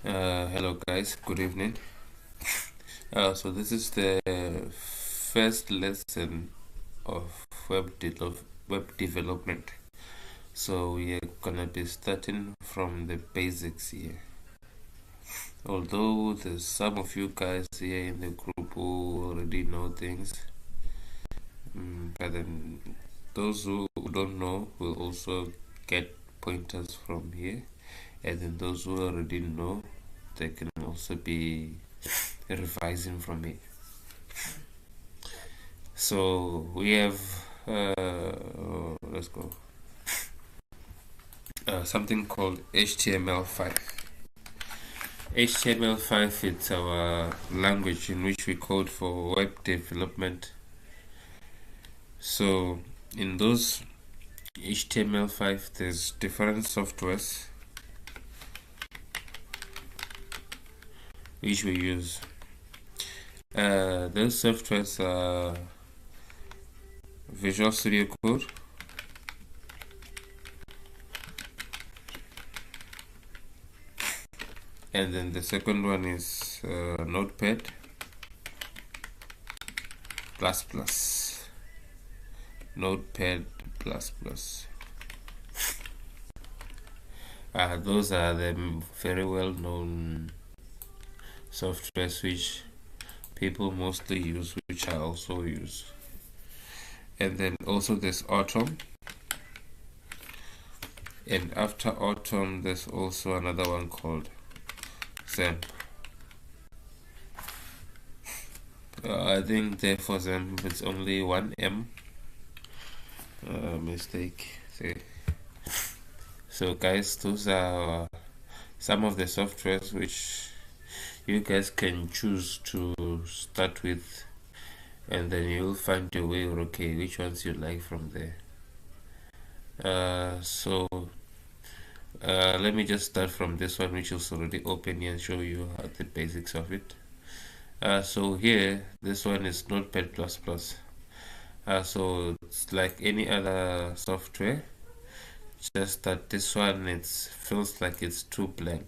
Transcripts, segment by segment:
Hello guys, good evening. So this is the first lesson of web development. So we are gonna be starting from the basics here. Although there's some of you guys here in the group who already know things, but then those who don't know will also get pointers from here, and then those who already know, they can also be revising from it. So we have let's go something called HTML5. HTML5 is our language in which we code for web development. So in those HTML5 there's different softwares which we use. Those softwares are Visual Studio Code, and then the second one is Notepad plus plus. Notepad plus plus. Those are the very well known softwares which people mostly use, which I also use. And then also there's Autumn, and after Autumn there's also another one called XAMPP. I think there for XAMPP it's only one M. Mistake. See. So guys, those are some of the softwares which you guys can choose to start with, and then you'll find your way, okay, which ones you like from there. Let me just start from this one, which is already open here, and show you the basics of it. So here, this one is Notepad++. So it's like any other software, just that this one feels like it's too blank.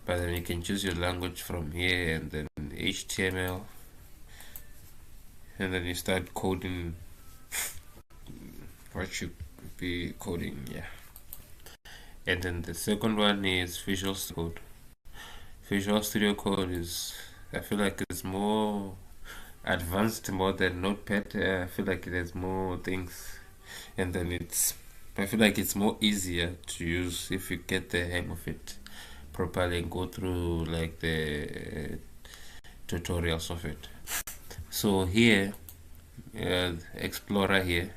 But then you can choose your language from here, and then HTML, and then you start coding what you be coding, yeah. And then the second one is Visual Studio Code. Visual Studio Code is, I feel like it's more advanced, more than Notepad. I feel like it has more things, and then I feel like it's more easier to use if you get the hang of it properly and go through like the tutorials of it. So here, Explorer here,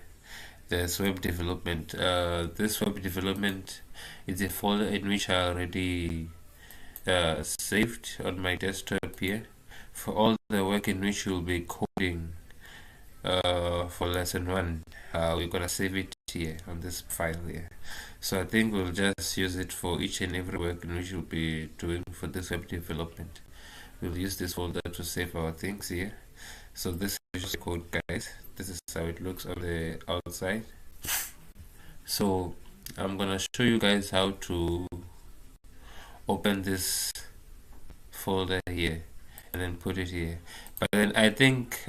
there's web development. This web development is a folder in which I already saved on my desktop here for all the work in which you'll be coding for lesson 1. We're gonna save it here on this file here. So I think we'll just use it for each and every work in which you'll be doing for this web development. We'll use this folder to save our things here. So this is the code, guys. This is how it looks on the outside. So I'm gonna show you guys how to open this folder here and then put it here. But then I think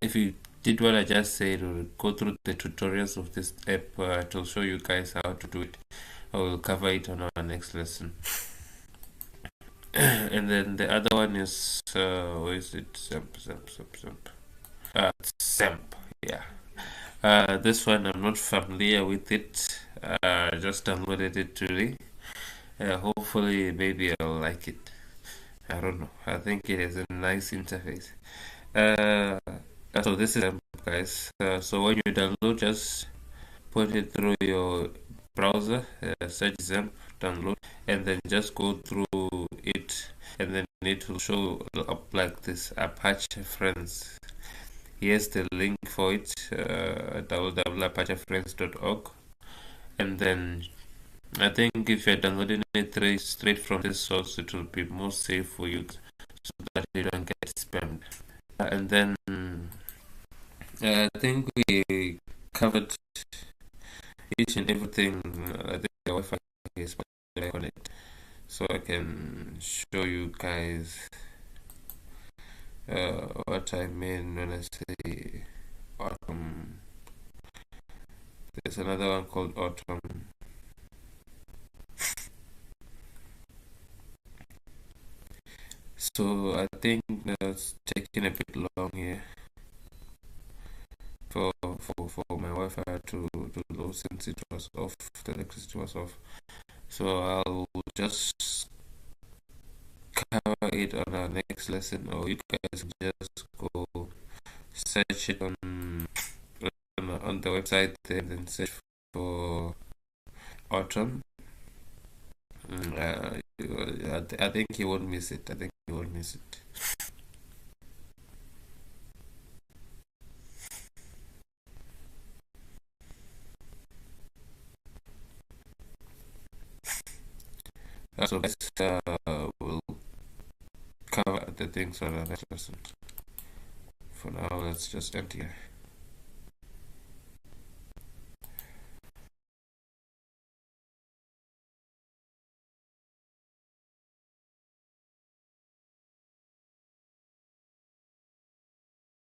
if you did what I just said, or go through the tutorials of this app, it will show you guys how to do it. I will cover it on our next lesson. And then the other one is where is it? XAMPP, yeah. This one I'm not familiar with it. I just downloaded it today. Hopefully maybe I'll like it. I don't know. I think it has a nice interface. So this is XAMPP, guys. So when you download, just put it through your browser, search XAMPP, download, and then just go through it, and then it will show up like this: Apache Friends. Here's the link for it, www.apachefriends.org. And then I think if you're downloading it straight from this source, it will be more safe for you so that you don't get spammed. And then I think we covered each and everything. I think the Wi-Fi is connected. can show you guys what I mean when I say autumn. There's another one called autumn. So I think that's taking a bit long here for my Wi-Fi to load since it was off, the electricity was off. So I'll just cover it on our next lesson, or you guys can just go search it on the website there, and then search for autumn. I think you won't miss it. I think you won't miss it. So guys, we'll cover the things on our next lesson. For now, let's just end here.